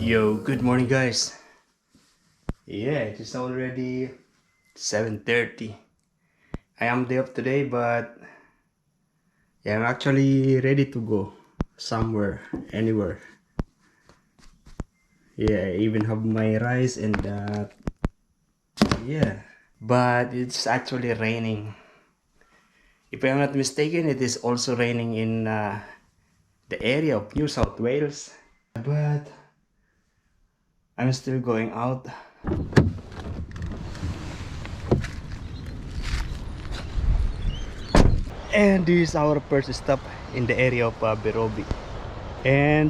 Yo, good morning guys. Yeah, it is already 7:30. I am day off today, but yeah, I'm actually ready to go somewhere, anywhere. Yeah, I even have my rice and yeah, but it's actually raining. If I'm not mistaken, it is also raining in the area of New South Wales, but I'm still going out. And this is our first stop in the area of Birobi. And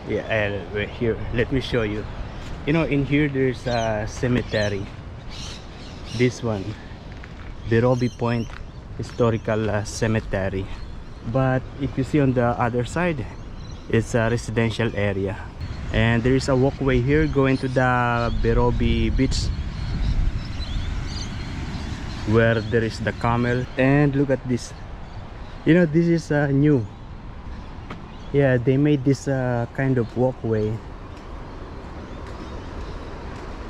yeah, we're here. Let me show you. You know, in here there's a cemetery. This one, Birobi Point Historical Cemetery. But if you see on the other side, it's a residential area. And there is a walkway here going to the Birobi beach, where there is the camel. And look at this. You know, this is new. Yeah, they made this kind of walkway.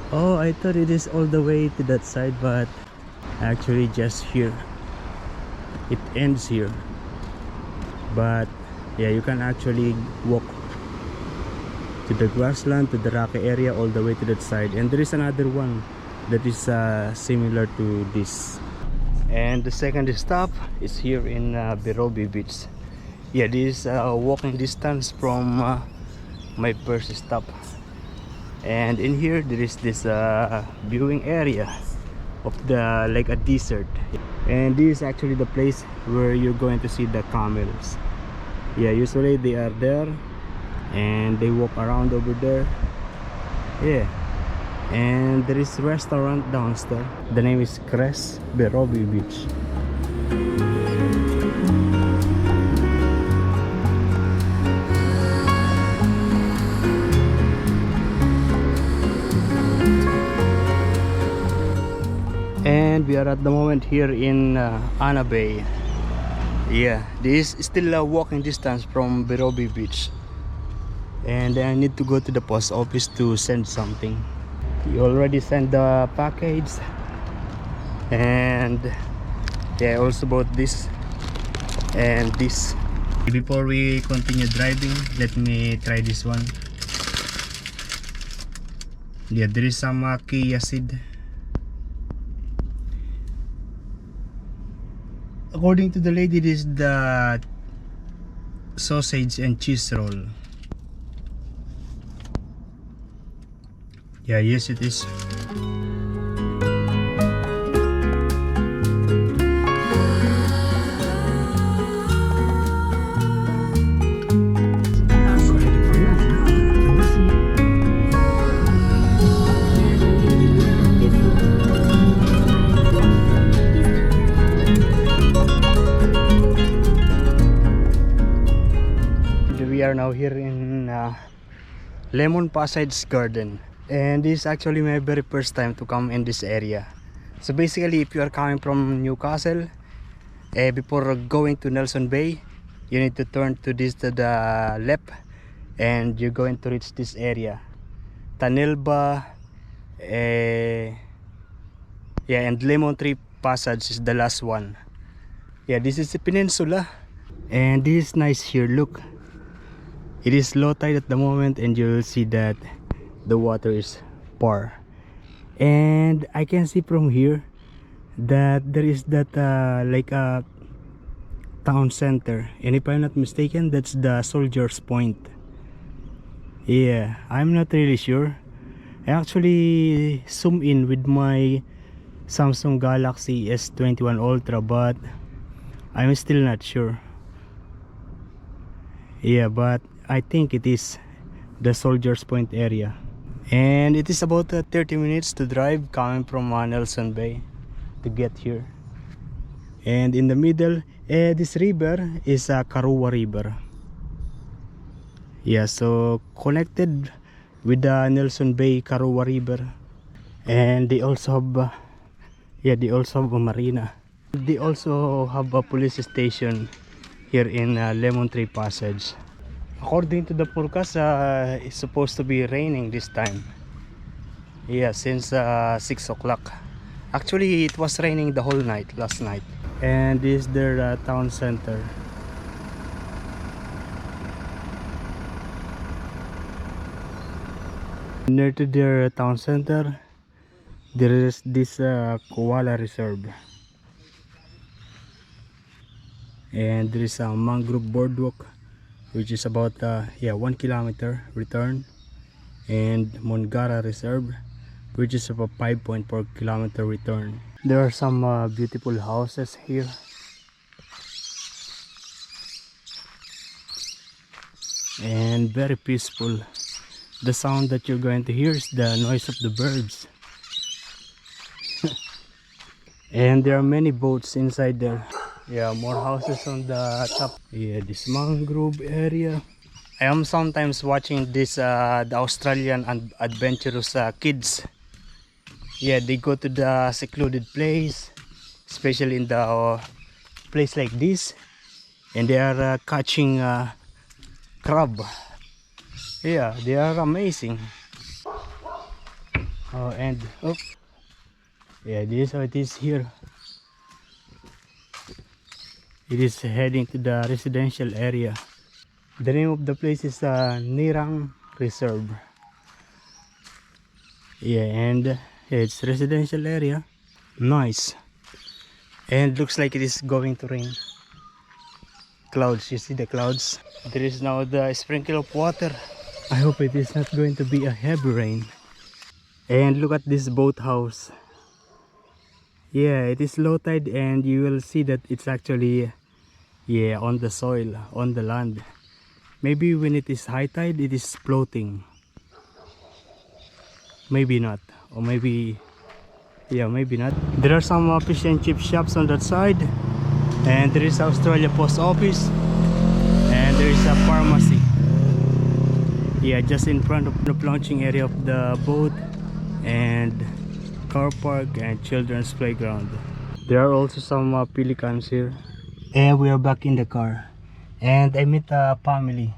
Oh, I thought it is all the way to that side, but actually just here. It ends here. But yeah, you can actually walk to the grassland, to the rocky area, all the way to that side. And there is another one that is similar to this. And the second stop is here in Birobi Beach. Yeah, this is walking distance from my first stop. And in here there is this viewing area of the like a desert. And this is actually the place where you're going to see the camels. Yeah, usually they are there and they walk around over there. Yeah. And there is a restaurant downstairs. The name is Crest Birobi Beach. And we are at the moment here in Anna Bay. Yeah, this is still a walking distance from Birobi Beach. And I need to go to the post office to send something. You already sent the package. And yeah, I also bought this and this. Before we continue driving, let me try this one. Yeah, there is some chia seed. According to the lady, this is the sausage and cheese roll. Yeah, yes it is. We are now here in Lemon Passage Garden. And this is actually my very first time to come in this area. So basically, if you are coming from Newcastle, before going to Nelson Bay, you need to turn to the left, and you're going to reach this area. Tanilba, yeah, and Lemon Tree Passage is the last one. Yeah, this is the peninsula, and this is nice here. Look, it is low tide at the moment, and you'll see that the water is far. And I can see from here that there is that like a town center, and if I'm not mistaken, that's the Soldiers Point. Yeah, I'm not really sure. I actually zoom in with my Samsung Galaxy S21 Ultra, but I'm still not sure. Yeah, but I think it is the Soldiers Point area. And it is about 30 minutes to drive coming from Nelson Bay to get here. And in the middle, this river is a Karua River. Yeah, so connected with the Nelson Bay Karua River. And they also have yeah, they also have a marina. They also have a police station here in Lemon Tree Passage. According to the forecast, it's supposed to be raining this time. Yeah, since 6 o'clock. Actually, it was raining the whole night last night. And this is their town center. Near to their town center, there is this koala reserve. And there is a mangrove boardwalk, which is about 1 kilometer return. And Mongara reserve, which is about 5.4 kilometer return. There are some beautiful houses here. And very peaceful. The sound that you're going to hear is the noise of the birds. And there are many boats inside there. Yeah, more houses on the top. Yeah, this mangrove area. I am sometimes watching this the Australian and adventurous kids. Yeah, they go to the secluded place, especially in the place like this, and they are catching crab. Yeah, they are amazing. Yeah, this is how it is here. It is heading to the residential area. The name of the place is Nirang Reserve. Yeah, and it's residential area. Nice. And looks like it is going to rain. Clouds, you see the clouds? There is now the sprinkle of water. I hope it is not going to be a heavy rain. And look at this boat house. Yeah, it is low tide, and you will see that it's actually on the soil, on the land. Maybe when it is high tide, it is floating. Maybe not, or maybe maybe not. There are some fish and chip shops on that side, and there is Australia Post Office, and there is a pharmacy. Yeah, just in front of the launching area of the boat, and car park and children's playground. There are also some pelicans here. And we are back in the car, and I met a family.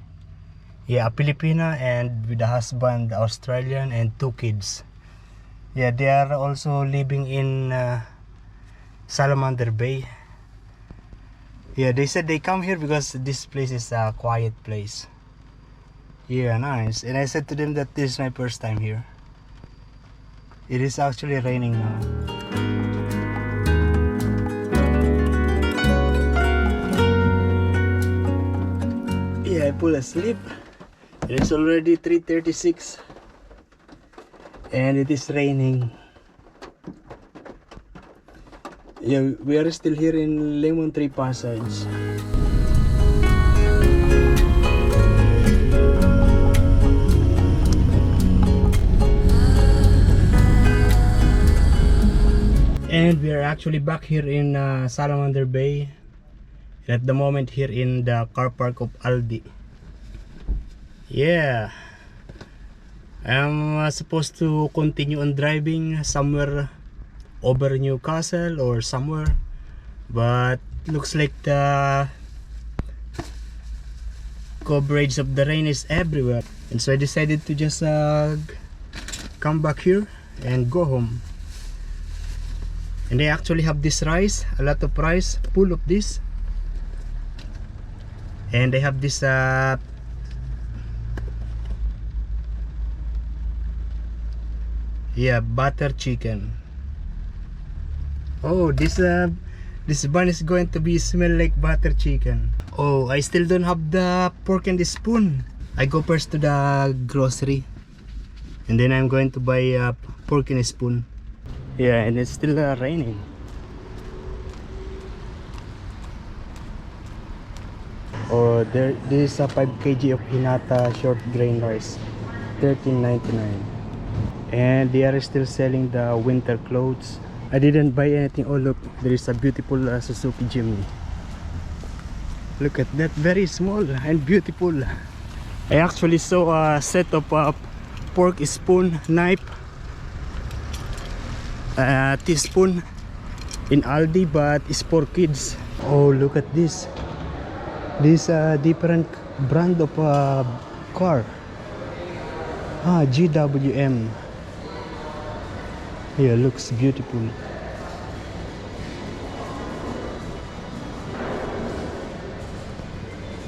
Yeah, a Filipina and with a husband, Australian, and 2 kids. Yeah, they are also living in Salamander Bay. Yeah, they said they come here because this place is a quiet place. Yeah, nice. And I said to them that this is my first time here. It is actually raining now. Yeah, I fall asleep. It's already 3:36 and it is raining. Yeah, we are still here in Lemon Tree Passage. And we are actually back here in Salamander Bay. And at the moment here in the car park of Aldi. Yeah, I'm supposed to continue on driving somewhere over Newcastle or somewhere, but looks like the coverage of the rain is everywhere, and so I decided to just come back here and go home. And they actually have this rice, a lot of rice, full of this, and they have this butter chicken. Oh, this bun is going to be smell like butter chicken. Oh, I still don't have the pork and the spoon. I go first to the grocery, and then I'm going to buy pork and a spoon. Yeah, and it's still raining. Oh, this is a 5 kg of Hinata short grain rice, $13.99. And they are still selling the winter clothes. I didn't buy anything. Oh look, there is a beautiful Suzuki Jimny. Look at that, very small and beautiful. I actually saw a set of pork spoon, knife, teaspoon in Aldi, but it's for kids. Oh, look at this. These different brand of a car. GWM. Yeah, looks beautiful.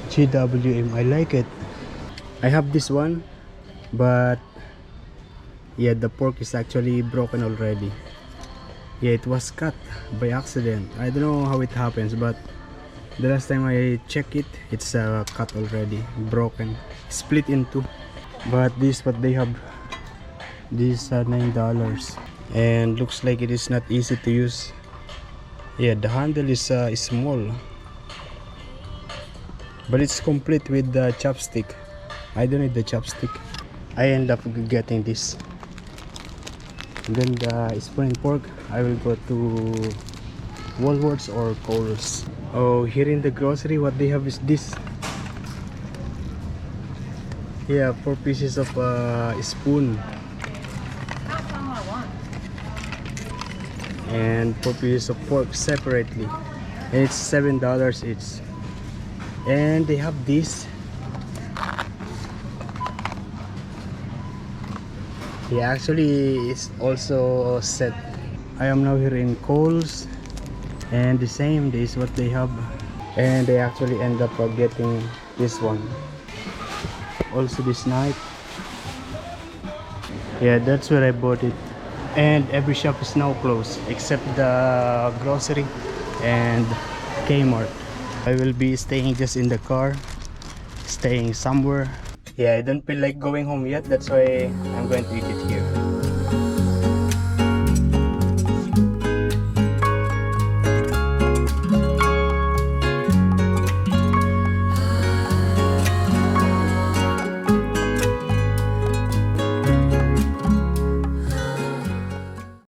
GWM, I like it. I have this one, but yeah, the fork is actually broken already. Yeah, it was cut by accident. I don't know how it happens, but the last time I checked it, it's cut already, broken, split in two. But this what they have. This $9, and looks like it is not easy to use. Yeah, the handle is small, but it's complete with the chopstick. I don't need the chopstick. I end up getting this. And then the spoon and fork, I will go to Woolworths or Kohl's. Oh, here in the grocery, what they have is this. Yeah, 4 pieces of spoon. That's all I want. And 4 pieces of pork separately, and it's $7 each. And they have this. Yeah, actually it's also set. I am now here in Kohl's, and the same, this is what they have. And they actually end up getting this one, also this knife. Yeah, that's where I bought it. And every shop is now closed except the grocery and Kmart. I will be staying just in the car, staying somewhere. Yeah, I don't feel like going home yet, that's why I'm going to eat it here.